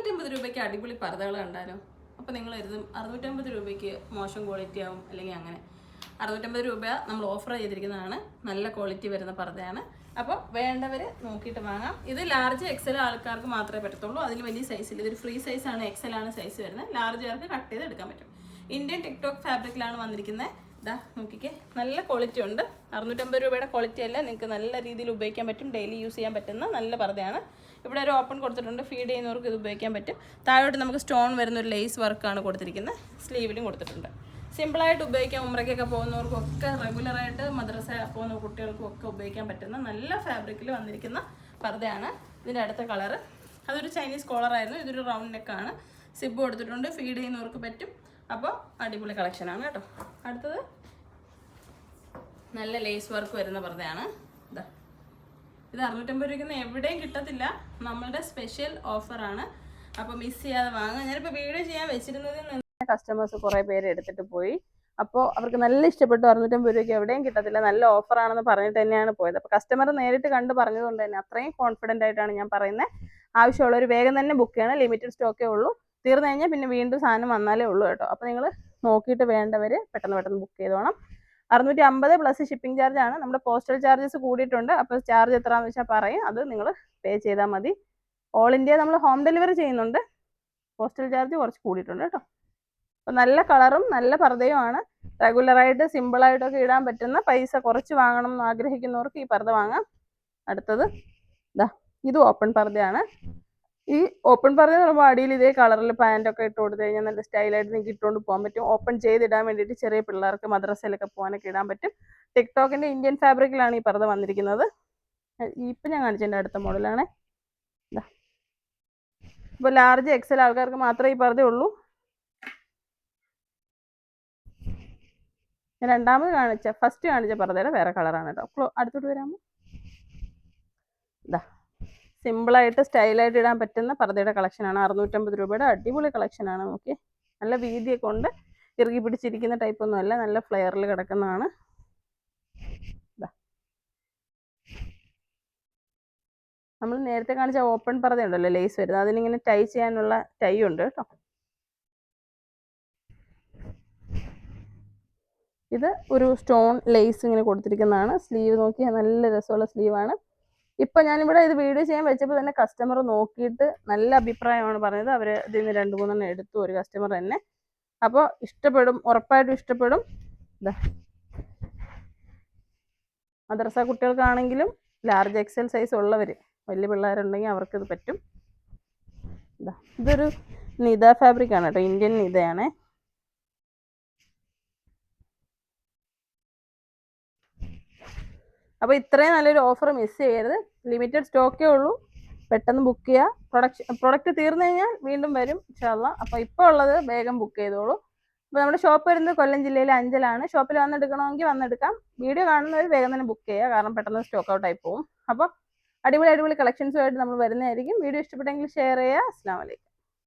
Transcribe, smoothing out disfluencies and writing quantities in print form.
650 രൂപയ്ക്ക് അടിപൊളി പർദ്ദകൾ കണ്ടാലോ. അപ്പോൾ നിങ്ങൾ കരുതും 650 രൂപയ്ക്ക് മോശം ക്വാളിറ്റി ആവും അല്ലെങ്കിൽ അങ്ങനെ. 650 രൂപ നമ്മൾ ഓഫർ ചെയ്തിരിക്കുന്നതാണ്. നല്ല ക്വാളിറ്റി വരുന്ന പർദ്ദയാണ്. അപ്പോൾ വേണ്ടവർ നോക്കിയിട്ട് വാങ്ങാം. ഇത് ലാർജ് എക്സൽ ആൾക്കാർക്ക് മാത്രമേ പറ്റത്തുള്ളൂ. അതിൽ വലിയ സൈസിൽ ഇതൊരു ഫ്രീ സൈസാണ്, എക്സലാണ് സൈസ് വരുന്നത്. ലാർജുകാർക്ക് കട്ട് ചെയ്ത് എടുക്കാൻ പറ്റും. ഇന്ത്യൻ ടിക്ടോക്ക് ഫാബ്രിക്കിലാണ് വന്നിരിക്കുന്നത്. ഇതാ നോക്കിക്കേ, നല്ല ക്വാളിറ്റി ഉണ്ട്. 650 രൂപയുടെ ക്വാളിറ്റി അല്ല, നിങ്ങൾക്ക് നല്ല രീതിയിൽ ഉപയോഗിക്കാൻ പറ്റും. ഡെയിലി യൂസ് ചെയ്യാൻ പറ്റുന്ന നല്ല പർദ്ദയാണ്. ഇവിടെ ഒരു ഓപ്പൺ കൊടുത്തിട്ടുണ്ട്. ഫീഡ് ചെയ്യുന്നവർക്ക് ഇത് ഉപയോഗിക്കാൻ പറ്റും. താഴോട്ട് നമുക്ക് സ്റ്റോൺ വരുന്ന ഒരു ലേസ് വർക്കാണ് കൊടുത്തിരിക്കുന്നത്. സ്ലീവിലും കൊടുത്തിട്ടുണ്ട്. സിമ്പിളായിട്ട് ഉപയോഗിക്കാം. ഉമ്രയ്ക്കൊക്കെ പോകുന്നവർക്കൊക്കെ, റെഗുലറായിട്ട് മദ്രസ പോകുന്ന കുട്ടികൾക്കും ഒക്കെ ഉപയോഗിക്കാൻ പറ്റുന്ന നല്ല ഫാബ്രിക്കിൽ വന്നിരിക്കുന്ന പർദ്ദയാണ്. ഇതിൻ്റെ അടുത്ത കളറ് അതൊരു ചൈനീസ് കോളറായിരുന്നു. ഇതൊരു റൗണ്ട് നെക്കാണ്. സിബ് കൊടുത്തിട്ടുണ്ട്. ഫീഡ് ചെയ്യുന്നവർക്ക് പറ്റും. അപ്പോൾ അടിപൊളി കളക്ഷനാണ് കേട്ടോ. അടുത്തത് നല്ല ലേസ് വർക്ക് വരുന്ന പർദ്ദയാണ്. ഇതാ, ഇത് 650 രൂപയ്ക്കൊന്നും എവിടെയും കിട്ടത്തില്ല. നമ്മളുടെ സ്പെഷ്യൽ ഓഫറാണ്. അപ്പോൾ മിസ് ചെയ്യാതെ വാങ്ങുക. ഞാനിപ്പോൾ വീഡിയോ ചെയ്യാൻ വെച്ചിരുന്നതിൽ നിന്ന് കസ്റ്റമേഴ്സ് കുറേ പേര് എടുത്തിട്ട് പോയി. അപ്പോൾ അവർക്ക് നല്ല ഇഷ്ടപ്പെട്ടു. 650 രൂപയ്ക്ക് എവിടെയും കിട്ടത്തില്ല, നല്ല ഓഫറാണെന്ന് പറഞ്ഞിട്ട് തന്നെയാണ് പോയത്. അപ്പോൾ കസ്റ്റമർ നേരിട്ട് കണ്ട് പറഞ്ഞതുകൊണ്ട് തന്നെ അത്രയും കോൺഫിഡൻ്റ് ആയിട്ടാണ് ഞാൻ പറയുന്നത്. ആവശ്യമുള്ളവർ വേഗം തന്നെ ബുക്ക് ചെയ്യണം. ലിമിറ്റഡ് സ്റ്റോക്കേ ഉള്ളൂ. തീർന്നു കഴിഞ്ഞാൽ പിന്നെ വീണ്ടും സാധനം വന്നാലേ ഉള്ളൂ കേട്ടോ. അപ്പോൾ നിങ്ങൾ നോക്കിയിട്ട് വേണ്ടവർ പെട്ടെന്ന് ബുക്ക് ചെയ്തോണം. 650 പ്ലസ് ഷിപ്പിംഗ് ചാർജ് ആണ്. നമ്മുടെ പോസ്റ്റൽ ചാർജസ് കൂടിയിട്ടുണ്ട്. അപ്പോൾ ചാർജ് എത്രയാണെന്ന് വെച്ചാൽ പറയും, അത് നിങ്ങൾ പേ ചെയ്താൽ മതി. ഓൾ ഇന്ത്യ നമ്മൾ ഹോം ഡെലിവറി ചെയ്യുന്നുണ്ട്. പോസ്റ്റൽ ചാർജ് കുറച്ച് കൂടിയിട്ടുണ്ട് കേട്ടോ. അപ്പോൾ നല്ല കളറും നല്ല പർദ്ദയുമാണ്. റെഗുലറായിട്ട് സിമ്പിളായിട്ടൊക്കെ ഇടാൻ പറ്റുന്ന, പൈസ കുറച്ച് വാങ്ങണം എന്ന് ആഗ്രഹിക്കുന്നവർക്ക് ഈ പർദ്ദ വാങ്ങാം. അടുത്തത് ഇതാ, ഇത് ഓപ്പൺ പർദ്ദയാണ്. ഈ ഓപ്പൺ പർദ്ദ എന്ന് പറയുമ്പോൾ അടിയിൽ ഇതേ കളറിൽ പാൻറ്റൊക്കെ ഇട്ട് കൊടുത്തു കഴിഞ്ഞാൽ നല്ല സ്റ്റൈലായിട്ട് നിങ്ങൾക്ക് ഇട്ടുകൊണ്ട് പോകാൻ പറ്റും. ഓപ്പൺ ചെയ്തിടാൻ വേണ്ടിയിട്ട് ചെറിയ പിള്ളേർക്ക് മദ്രസയിലൊക്കെ പോകാനൊക്കെ ഇടാൻ പറ്റും. ടിക്ടോക്കിൻ്റെ ഇന്ത്യൻ ഫാബ്രിക്കിലാണ് ഈ പർദ്ദ വന്നിരിക്കുന്നത്. ഇപ്പം ഞാൻ കാണിച്ചതിൻ്റെ അടുത്ത മോഡലാണ്. ഇതാ, ഇപ്പോൾ ലാർജ് എക്സൽ ആൾക്കാർക്ക് മാത്രമേ ഈ പർദ്ദ ഉള്ളൂ. ഞാൻ രണ്ടാമത് ഫസ്റ്റ് കാണിച്ച പർദ്ദയുടെ വേറെ കളറാണ് കേട്ടോ. അടുത്തോട്ട് വരാമോ? ഇതാ, സിമ്പിളായിട്ട് സ്റ്റൈലായിട്ട് ഇടാൻ പറ്റുന്ന പർദ്ദയുടെ കളക്ഷനാണ്. 650 രൂപയുടെ അടിപൊളി കളക്ഷനാണ്. നോക്കി, നല്ല വീതിയൊക്കെ ഉണ്ട്. ഇറുകി പിടിച്ചിരിക്കുന്ന ടൈപ്പൊന്നും അല്ല, നല്ല ഫ്ലെയറിൽ കിടക്കുന്നതാണ്. നമ്മൾ നേരത്തെ കാണിച്ച ഓപ്പൺ പർദ്ദ ഉണ്ടല്ലോ, ലേസ് വരുന്നത്, അതിനിങ്ങനെ ടൈ ചെയ്യാനുള്ള ടൈ ഉണ്ട് കേട്ടോ. ഇത് ഒരു സ്റ്റോൺ ലേസ് ഇങ്ങനെ കൊടുത്തിരിക്കുന്നതാണ്. സ്ലീവ് നോക്കിയാൽ നല്ല രസമുള്ള സ്ലീവാണ്. ഇപ്പം ഞാനിവിടെ ഇത് വീഡിയോ ചെയ്യാൻ വെച്ചപ്പോൾ തന്നെ കസ്റ്റമർ നോക്കിയിട്ട് നല്ല അഭിപ്രായമാണ് പറഞ്ഞത്. അവർ ഇതിൽ നിന്ന് 2-3 എടുത്തു, ഒരു കസ്റ്റമർ തന്നെ. അപ്പോൾ ഇഷ്ടപ്പെടും, ഉറപ്പായിട്ടും ഇഷ്ടപ്പെടും. ഇതാ, മദ്രസ കുട്ടികൾക്കാണെങ്കിലും ലാർജ് എക്സൽ സൈസ് ഉള്ളവർ, വലിയ പിള്ളേരുണ്ടെങ്കിൽ അവർക്കിത് പറ്റും. ഇതാ, ഇതൊരു നിത ഫാബ്രിക്കാണ് കേട്ടോ, ഇന്ത്യൻ നിതയാണേ. അപ്പോൾ ഇത്രയും നല്ലൊരു ഓഫർ മിസ് ചെയ്യരുത്. ലിമിറ്റഡ് സ്റ്റോക്കേ ഉള്ളൂ. പെട്ടെന്ന് ബുക്ക് ചെയ്യുക. പ്രൊഡക്റ്റ് തീർന്നു കഴിഞ്ഞാൽ വീണ്ടും വരും ഇൻഷാ അല്ലാ. അപ്പോൾ ഇപ്പോൾ ഉള്ളത് വേഗം ബുക്ക് ചെയ്തോളൂ. അപ്പോൾ നമ്മുടെ ഷോപ്പ് വരുന്നത് കൊല്ലം ജില്ലയിലെ അഞ്ചലാണ്. ഷോപ്പിൽ വന്നെടുക്കണമെങ്കിൽ വന്നെടുക്കാം. വീഡിയോ കാണുന്നവർ വേഗം തന്നെ ബുക്ക് ചെയ്യുക, കാരണം പെട്ടെന്ന് സ്റ്റോക്ക് ഔട്ട് ആയി പോകും. അപ്പോൾ അടിപൊളി കളക്ഷൻസുമായിട്ട് നമ്മൾ വരുന്നതായിരിക്കും. വീഡിയോ ഇഷ്ടപ്പെട്ടെങ്കിൽ ഷെയർ ചെയ്യുക. അസ്സലാമു അലൈക്കും.